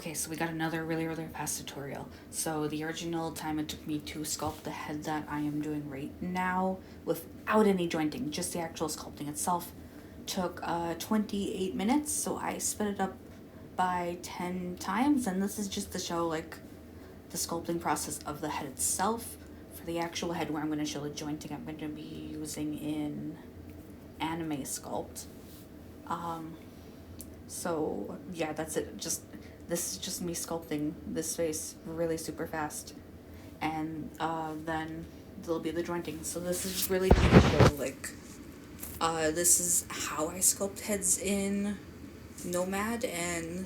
Okay, so we got another really fast tutorial. So the original time it took me to sculpt the head that I am doing right now without any jointing, just the actual sculpting itself, took 28 minutes. So I sped it up by 10 times, and this is just to show like the sculpting process of the head itself. For the actual head where I'm going to show the jointing, I'm going to be using in Anime Sculpt. So yeah, that's it. This is just me sculpting this face really super fast, and then there'll be the jointing. So this is really to show like this is how I sculpt heads in Nomad, and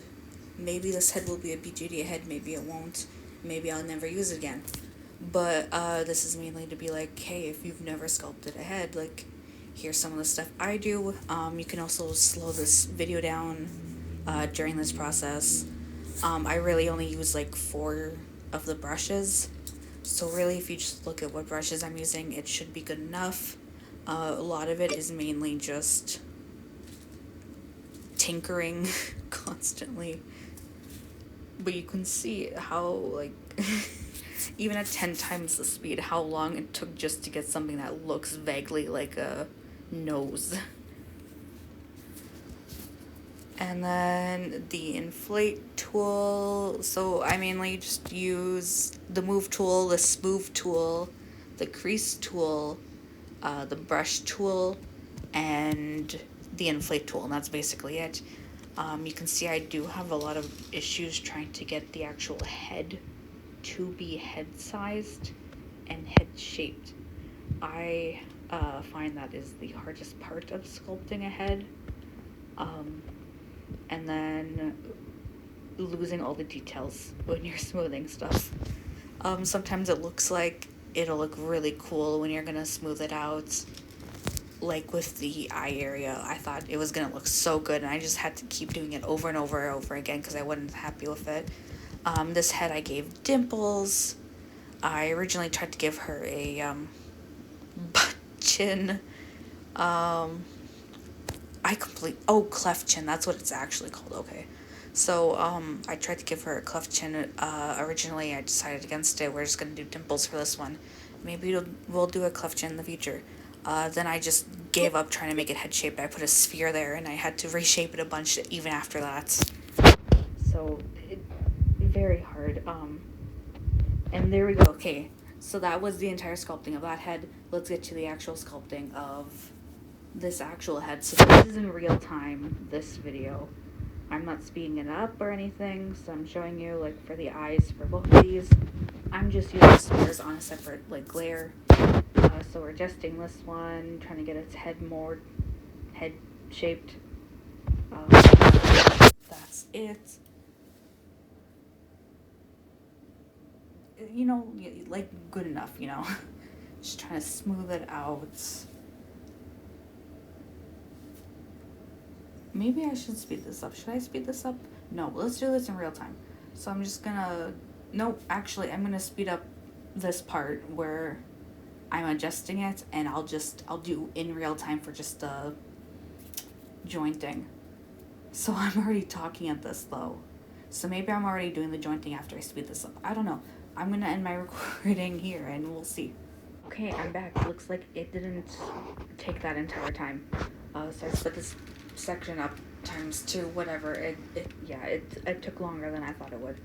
maybe this head will be a BGD head, maybe it won't, maybe I'll never use it again. But this is mainly to be like, hey, if you've never sculpted a head, like, here's some of the stuff I do. You can also slow this video down during this process. I really only use like 4 of the brushes. So really, if you just look at what brushes I'm using, it should be good enough. A lot of it is mainly just tinkering constantly. But you can see how, like, even at 10 times the speed, how long it took just to get something that looks vaguely like a nose. And then the inflate tool. So I mainly just use the move tool, the smooth tool, the crease tool, the brush tool, and the inflate tool, and that's basically it. You can see I do have a lot of issues trying to get the actual head to be head-sized and head-shaped. I find that is the hardest part of sculpting a head. And then losing all the details when you're smoothing stuff. Sometimes it looks like it'll look really cool when you're gonna smooth it out. Like with the eye area, I thought it was gonna look so good, and I just had to keep doing it over and over again because I wasn't happy with it. This head I gave dimples. I originally tried to give her a butt chin. Cleft chin, that's what it's actually called, okay. So, I tried to give her a cleft chin, originally I decided against it. We're just gonna do dimples for this one. Maybe we'll do a cleft chin in the future. Then I just gave up trying to make it head-shaped. I put a sphere there, and I had to reshape it a bunch even after that. So, very hard, and there we go, okay. So that was the entire sculpting of that head. Let's get to the actual sculpting of this actual head. So this is in real time, this video. I'm not speeding it up or anything, so I'm showing you, like, for the eyes for both of these, I'm just using spheres on a separate, like, layer. So we're adjusting this one, trying to get its head more head-shaped. That's it. You know, like, good enough, you know. Just trying to smooth it out. Maybe I should speed this up. Should I speed this up? No, let's do this in real time. So I'm just gonna... No, actually, I'm gonna speed up this part where I'm adjusting it, and I'll do in real time for just the jointing. So I'm already talking at this, though. So maybe I'm already doing the jointing after I speed this up. I don't know. I'm gonna end my recording here, and we'll see. Okay, I'm back. Looks like it didn't take that entire time. So I split this section up times 2, whatever. It took longer than I thought it would.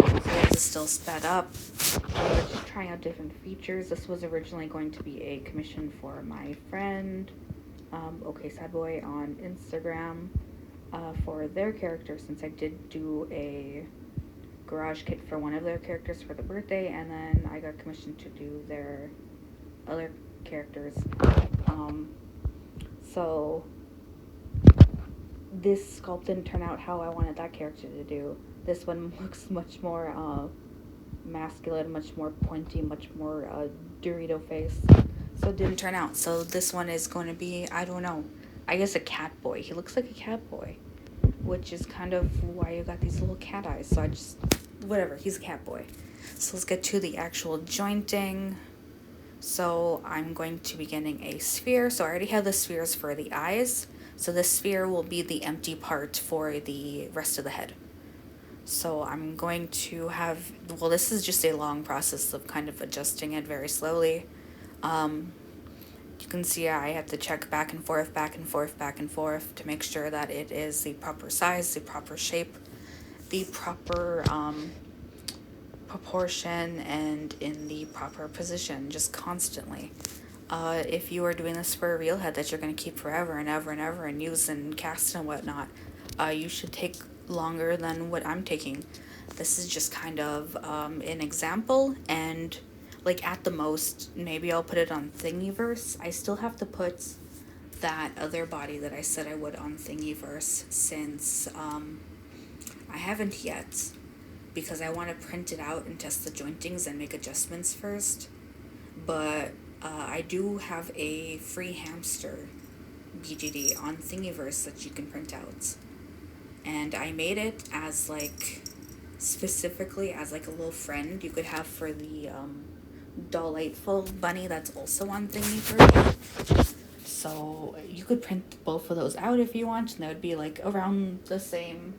So this is still sped up. Just trying out different features. This was originally going to be a commission for my friend, Okay Sad Boy, on Instagram, for their character, since I did do a garage kit for one of their characters for the birthday, and then I got commissioned to do their other characters. So this sculpt didn't turn out how I wanted that character to do. This one looks much more masculine, much more pointy, much more Dorito face. So it didn't turn out. So this one is going to be, I don't know, I guess a cat boy. He looks like a cat boy, which is kind of why you got these little cat eyes. So I just, whatever, he's a cat boy. So let's get to the actual jointing. So I'm going to be getting a sphere. So I already have the spheres for the eyes. So this sphere will be the empty part for the rest of the head. So I'm going to have, well, this is just a long process of kind of adjusting it very slowly. You can see I have to check back and forth, back and forth, back and forth to make sure that it is the proper size, the proper shape, the proper proportion, and in the proper position, just constantly. If you are doing this for a real head that you're going to keep forever and ever and ever and use and cast and whatnot, you should take longer than what I'm taking. This is just kind of an example, and like at the most, maybe I'll put it on Thingiverse. I still have to put that other body that I said I would on Thingiverse since I haven't yet, because I want to print it out and test the jointings and make adjustments first. But I do have a free hamster BGD on Thingiverse that you can print out. And I made it as like, specifically as like a little friend you could have for the Delightful bunny that's also on Thingiverse. So you could print both of those out if you want, and that would be like around the same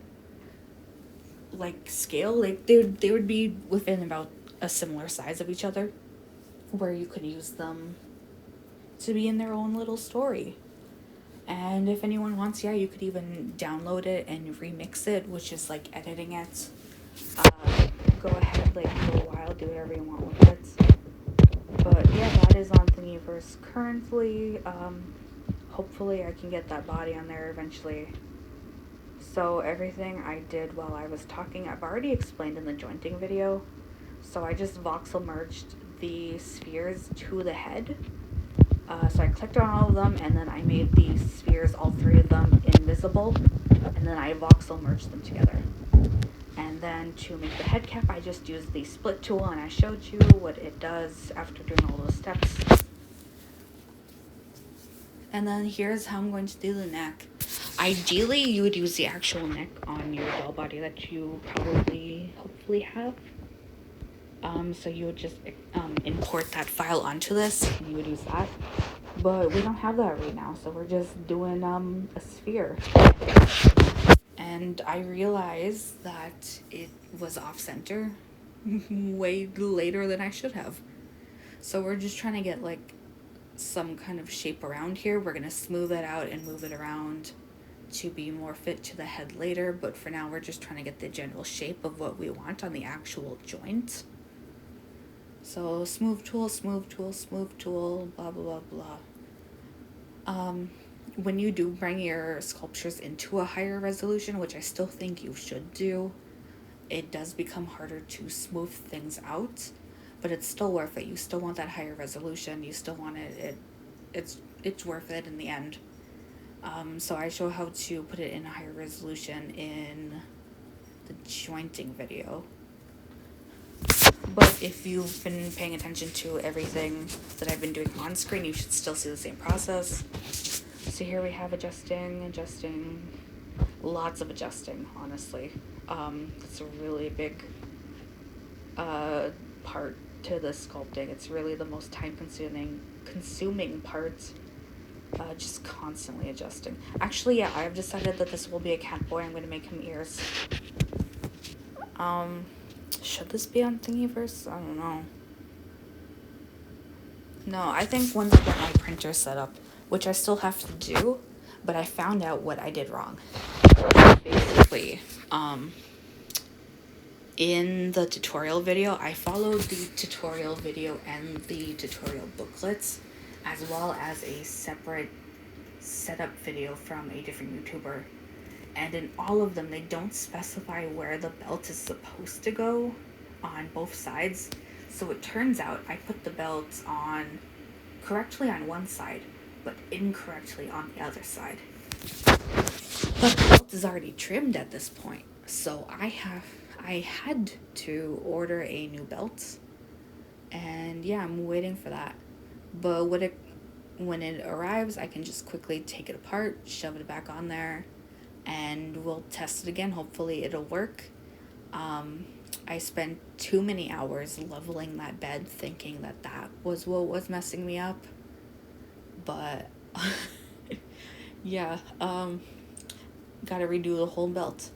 like scale. Like they would be within about a similar size of each other, where you could use them to be in their own little story. And if anyone wants, yeah, you could even download it and remix it, which is like editing it. Go ahead, like for a while, do whatever you want with it. But yeah, that is on Thingiverse currently. Hopefully I can get that body on there eventually. So everything I did while I was talking, I've already explained in the jointing video. So I just voxel merged the spheres to the head. So I clicked on all of them, and then I made the spheres, all three of them, invisible, and then I voxel merged them together. And then to make the head cap, I just used the split tool, and I showed you what it does after doing all those steps. And then here's how I'm going to do the neck. Ideally, you would use the actual neck on your doll body that you probably, hopefully have. So you would just import that file onto this, and you would use that. But we don't have that right now, so we're just doing a sphere. And I realized that it was off-center way later than I should have. So we're just trying to get like some kind of shape around here. We're going to smooth it out and move it around to be more fit to the head later, but for now we're just trying to get the general shape of what we want on the actual joint. So smooth tool, smooth tool, smooth tool, blah blah blah blah. When you do bring your sculptures into a higher resolution, which I still think you should do, it does become harder to smooth things out, but it's still worth it. You still want that higher resolution. You still want it. It's worth it in the end. So I show how to put it in a higher resolution in the jointing video. But if you've been paying attention to everything that I've been doing on screen, you should still see the same process. So here we have adjusting, lots of adjusting, honestly. It's a really big part to the sculpting. It's really the most time-consuming part. Just constantly adjusting. Actually, yeah, I've decided that this will be a cat boy. I'm going to make him ears. Should this be on Thingiverse? I don't know. No, I think once I get my printer set up, which I still have to do, but I found out what I did wrong. Basically, in the tutorial video, I followed the tutorial video and the tutorial booklets, as well as a separate setup video from a different YouTuber. And in all of them, they don't specify where the belt is supposed to go on both sides. So it turns out I put the belt on correctly on one side, but incorrectly on the other side. But the belt is already trimmed at this point, so I had to order a new belt, and yeah, I'm waiting for that. But when it arrives, I can just quickly take it apart, shove it back on there, and we'll test it again. Hopefully it'll work. I spent too many hours leveling that bed thinking that was what was messing me up. But yeah, gotta redo the whole belt.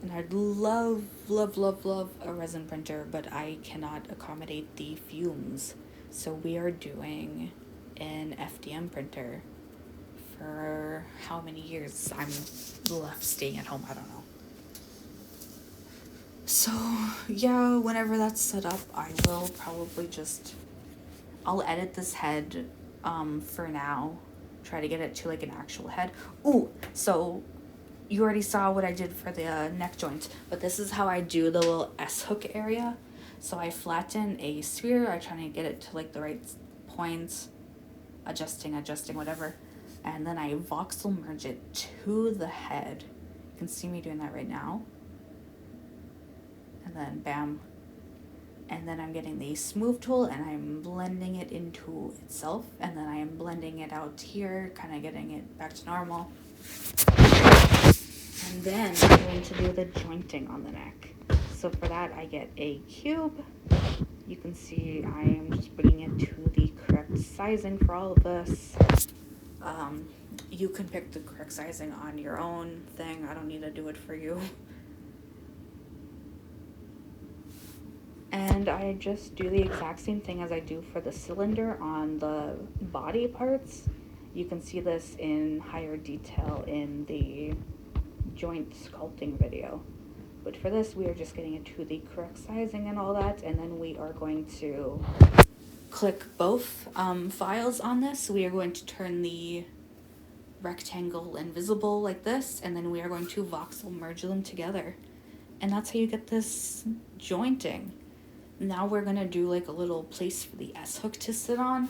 And I'd love, love, love, love a resin printer, but I cannot accommodate the fumes. So we are doing an FDM printer for how many years I'm left staying at home, I don't know. So yeah, whenever that's set up, I will probably I'll edit this head for now, try to get it to like an actual head. Ooh, so you already saw what I did for the neck joint, but this is how I do the little S-hook area. So I flatten a sphere, I try to get it to like the right points, adjusting, whatever. And then I voxel merge it to the head. You can see me doing that right now. And then bam. And then I'm getting the smooth tool and I'm blending it into itself. And then I am blending it out here, kind of getting it back to normal. And then I'm going to do the jointing on the neck. So for that, I get a cube. You can see I am just bringing it to the correct sizing for all of this. You can pick the correct sizing on your own thing. I don't need to do it for you. And I just do the exact same thing as I do for the cylinder on the body parts. You can see this in higher detail in the joint sculpting video. But for this, we are just getting it to the correct sizing and all that. And then we are going to click both files on this. We are going to turn the rectangle invisible like this. And then we are going to voxel merge them together. And that's how you get this jointing. Now we're going to do like a little place for the S-hook to sit on.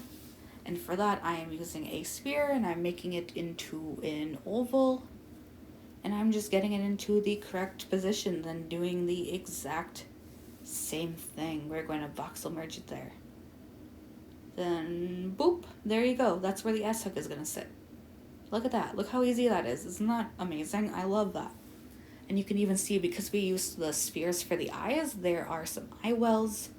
And for that, I am using a sphere and I'm making it into an oval. And I'm just getting it into the correct position, then doing the exact same thing. We're going to voxel merge it there. Then, boop, there you go. That's where the S-hook is going to sit. Look at that. Look how easy that is. Isn't that amazing? I love that. And you can even see, because we used the spheres for the eyes, there are some eye wells.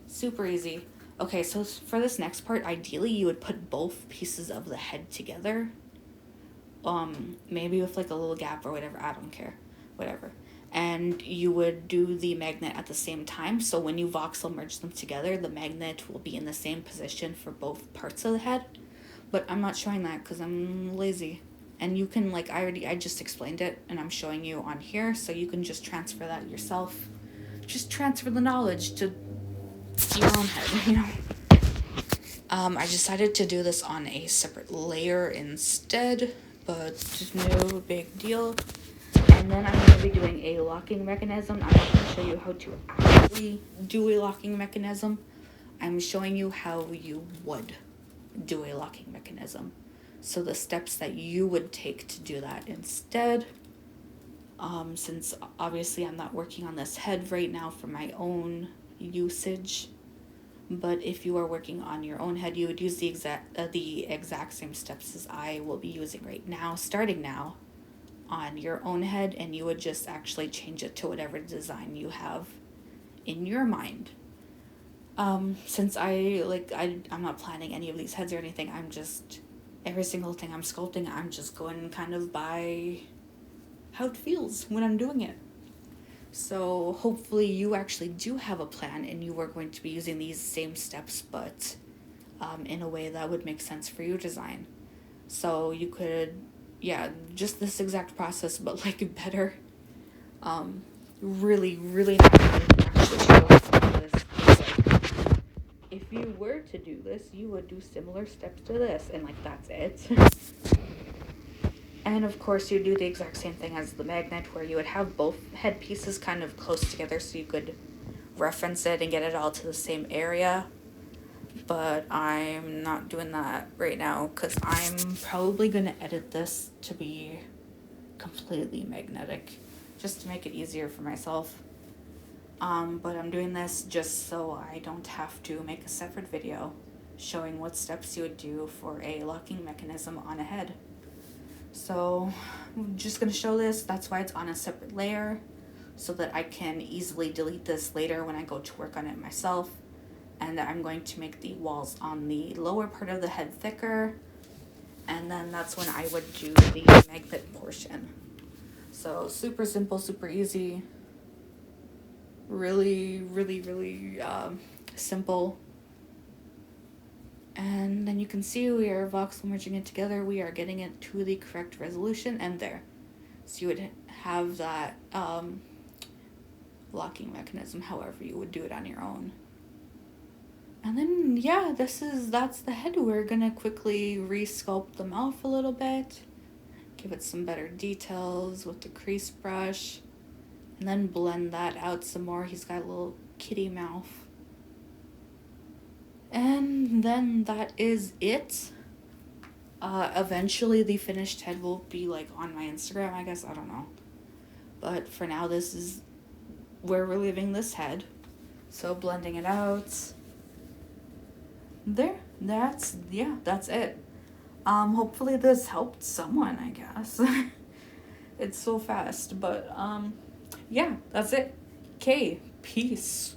Super easy. Okay, so for this next part, ideally you would put both pieces of the head together. Maybe with like a little gap or whatever, I don't care, whatever. And you would do the magnet at the same time, so when you voxel merge them together, the magnet will be in the same position for both parts of the head. But I'm not showing that because I'm lazy. And you can, like, I just explained it, and I'm showing you on here, so you can just transfer that yourself. Just transfer the knowledge to your own head, you know. I decided to do this on a separate layer instead, but no big deal. And then I'm going to be doing a locking mechanism. I'm not going to show you how to actually do a locking mechanism. I'm showing you how you would do a locking mechanism. So the steps that you would take to do that instead. Since obviously I'm not working on this head right now for my own usage. But if you are working on your own head, you would use the exact same steps as I will be using right now, starting now, on your own head, and you would just actually change it to whatever design you have in your mind. Since I'm not planning any of these heads or anything, I'm just, every single thing I'm sculpting, I'm just going kind of by how it feels when I'm doing it. So hopefully you actually do have a plan and you are going to be using these same steps, but in a way that would make sense for your design. So you could, yeah, just this exact process, but like better. Really, really not actually sure what this is like. If you were to do this, you would do similar steps to this, and like that's it. And of course you do the exact same thing as the magnet, where you would have both head pieces kind of close together so you could reference it and get it all to the same area. But I'm not doing that right now because I'm probably going to edit this to be completely magnetic just to make it easier for myself. But I'm doing this just so I don't have to make a separate video showing what steps you would do for a locking mechanism on a head. So I'm just going to show this. That's why it's on a separate layer, so that I can easily delete this later when I go to work on it myself. And I'm going to make the walls on the lower part of the head thicker. And then that's when I would do the magnet portion. So super simple, super easy. Really, really, really simple. And then you can see we are voxel merging it together. We are getting it to the correct resolution, and there. So you would have that locking mechanism however you would do it on your own. And then, yeah, that's the head. We're gonna quickly re-sculpt the mouth a little bit, give it some better details with the crease brush, and then blend that out some more. He's got a little kitty mouth. And then that is it. Eventually the finished head will be like on my Instagram, I guess, I don't know. But for now, this is where we're leaving this head. So blending it out. There, that's it. Hopefully this helped someone, I guess. It's so fast, but yeah, that's it. Okay, peace.